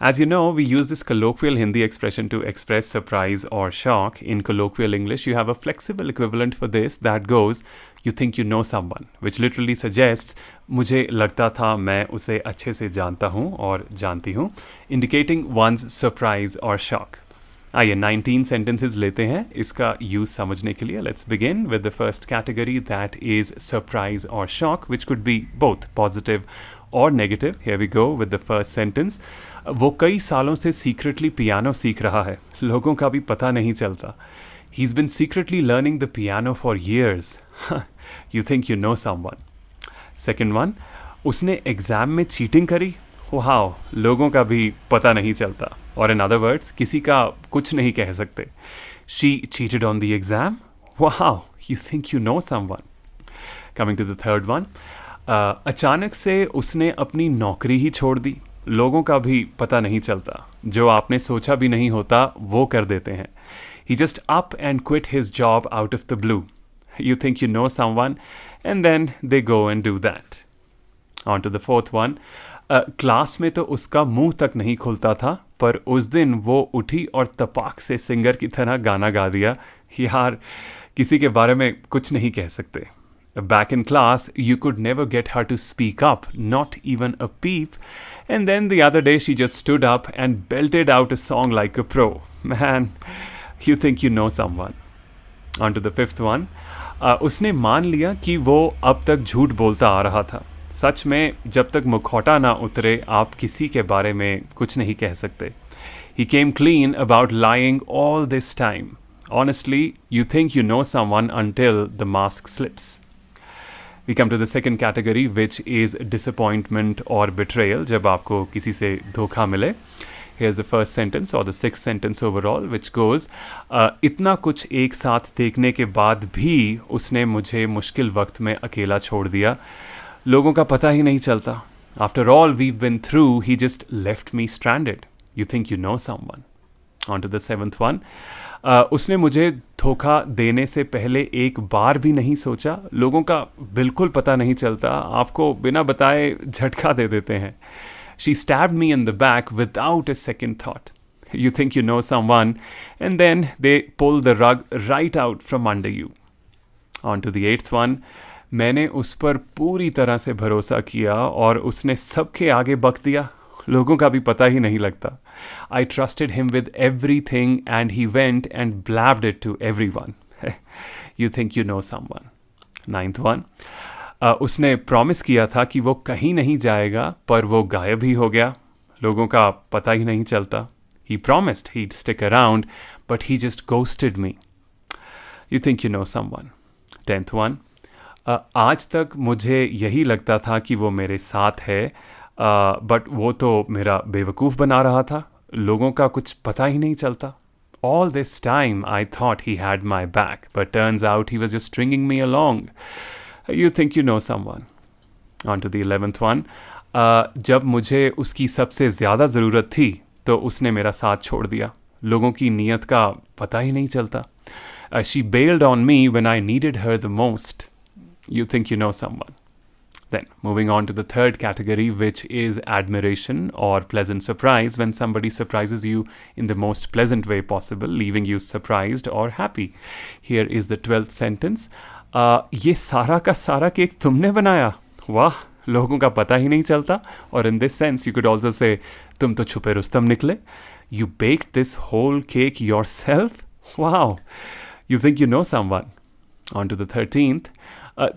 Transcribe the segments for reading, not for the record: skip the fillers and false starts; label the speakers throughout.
Speaker 1: As you know, we use this colloquial Hindi expression to express surprise or shock. In colloquial English, you have a flexible equivalent for this that goes, you think you know someone, which literally suggests, मुझे लगता था मैं उसे अच्छे से जानता हूँ और जानती हूँ, indicating one's surprise or shock. आइए 19 sentences लेते हैं इसका यूज समझने के लिए. Let's begin with the first category, that is surprise or shock, which could be both positive or negative. Here we go with the first sentence. वो कई सालों से secretly piano सीख रहा है, लोगों का भी पता नहीं चलता. He's been secretly learning the piano for years. You think you know someone. Second one, उसने एग्जाम में चीटिंग करी, वाह, लोगों का भी पता नहीं चलता. और इन अदर वर्ड्स, किसी का कुछ नहीं कह सकते. She cheated on the exam. Wow, you think you know someone. Coming to the third one, अचानक से उसने अपनी नौकरी ही छोड़ दी, लोगों का भी पता नहीं चलता. जो आपने सोचा भी नहीं होता वो कर देते हैं. He just up and quit his job out of the blue. You think you know someone, and then they go and do that. On to the fourth one. Class में तो उसका मुंह तक नहीं खुलता था, पर उस दिन वो उठी और तपाक से सिंगर की तरह गाना गा दिया. यार, किसी के बारे में कुछ नहीं कह सकते. Back in class, you could never get her to speak up, not even a peep. And then the other day, she just stood up and belted out a song like a pro. Man, you think you know someone. On to the fifth one. उसने मान लिया कि वो अब तक झूठ बोलता आ रहा था. सच में जब तक मुखौटा ना उतरे आप किसी के बारे में कुछ नहीं कह सकते. He came clean about lying all this time. Honestly, you think you know someone until the mask slips. We come to the second category, which is disappointment or betrayal, जब आपको किसी से धोखा मिले. Here's the first sentence or the sixth sentence overall, which goes, इतना कुछ एक साथ देखने के बाद भी उसने मुझे मुश्किल वक्त में अकेला छोड़ दिया, लोगों का पता ही नहीं चलता. After all we've been through, he just left me stranded. You think you know someone. On to the seventh one. उसने मुझे धोखा देने से पहले एक बार भी नहीं सोचा, लोगों का बिल्कुल पता नहीं चलता, आपको बिना बताए झटका दे देते हैं. She stabbed me in the back without a second thought. You think you know someone, and then they pull the rug right out from under you. On to the eighth one. मैंने उस पर पूरी तरह से भरोसा किया और उसने सबके आगे बक दिया, लोगों का भी पता ही नहीं लगता. I trusted him with everything and he went and blabbed it to everyone. You think you know someone. Ninth one. उसने प्रॉमिस किया था कि वो कहीं नहीं जाएगा, पर वो गायब ही हो गया, लोगों का पता ही नहीं चलता. He promised he'd stick around, but he just ghosted me. You think you know someone. Tenth one. आज तक मुझे यही लगता था कि वो मेरे साथ है, बट वो तो मेरा बेवकूफ़ बना रहा था, लोगों का कुछ पता ही नहीं चलता. All this time I thought he had my back, but turns out he was just stringing me along. You think you know someone. On to the 11th one. जब मुझे उसकी सबसे ज़्यादा ज़रूरत थी तो उसने मेरा साथ छोड़ दिया, लोगों की नीयत का पता ही नहीं चलता. She bailed on me when I needed her the most. You think you know someone. Then, moving on to the third category, which is admiration or pleasant surprise, when somebody surprises you in the most pleasant way possible, leaving you surprised or happy. Here is the 12th sentence. ये सारा का सारा cake तुमने बनाया, वाह, लोगों का पता ही नहीं चलता. Or in this sense, you could also say, तुम तो छुपे रुस्तम निकले. You baked this whole cake yourself? Wow. You think you know someone. On to the 13th.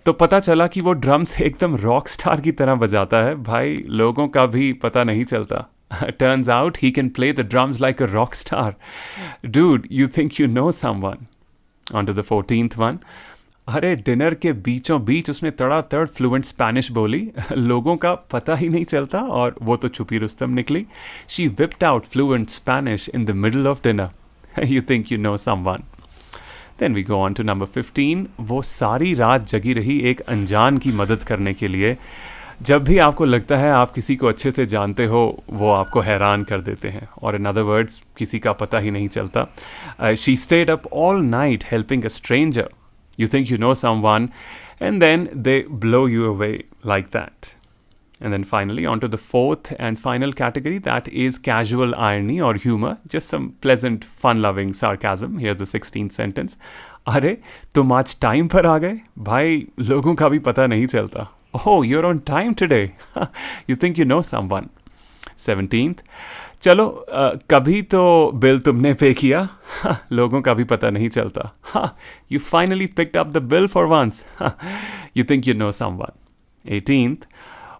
Speaker 1: तो पता चला कि वो ड्रम्स एकदम रॉक स्टार की तरह बजाता है, भाई, लोगों का भी पता नहीं चलता. Turns out he can play the drums like a rock star. Dude, you think you know someone. On to the 14th one. अरे डिनर के बीचों बीच उसने तड़ातड़ फ्लुएंट स्पेनिश बोली, लोगों का पता ही नहीं चलता, और वो तो छुपी रुस्तम निकली. She whipped out fluent Spanish in the middle of dinner. You think you know someone. Then we go on to number 15. वो सारी रात जगी रही एक अनजान की मदद करने के लिए. जब भी आपको लगता है आप किसी को अच्छे से जानते हो, वो आपको हैरान कर देते हैं, और in other words, किसी का पता ही नहीं चलता. She stayed up all night helping a stranger. You think you know someone, and then they blow you away like that. And then finally, on to the fourth and final category, that is casual irony or humor, just some pleasant, fun-loving sarcasm. Here's the 16th sentence. अरे तुम आज time पर आ गए भाई, लोगों का भी पता नहीं चलता. Oh, you're on time today. You think you know someone. 17th. चलो कभी तो बिल तुमने पे किया, लोगों का भी पता नहीं चलता. You finally picked up the bill for once. You think you know someone. 18th.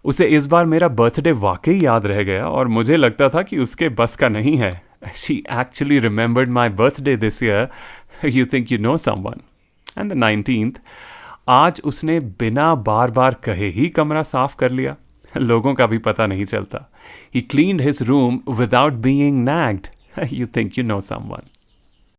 Speaker 1: उसे इस बार मेरा बर्थडे वाकई याद रह गया और मुझे लगता था कि उसके बस का नहीं है. She actually remembered my birthday this year. You think you know someone. And the 19th. आज उसने बिना बार बार कहे ही कमरा साफ कर लिया, लोगों का भी पता नहीं चलता. He cleaned his room without being nagged. You think you know someone.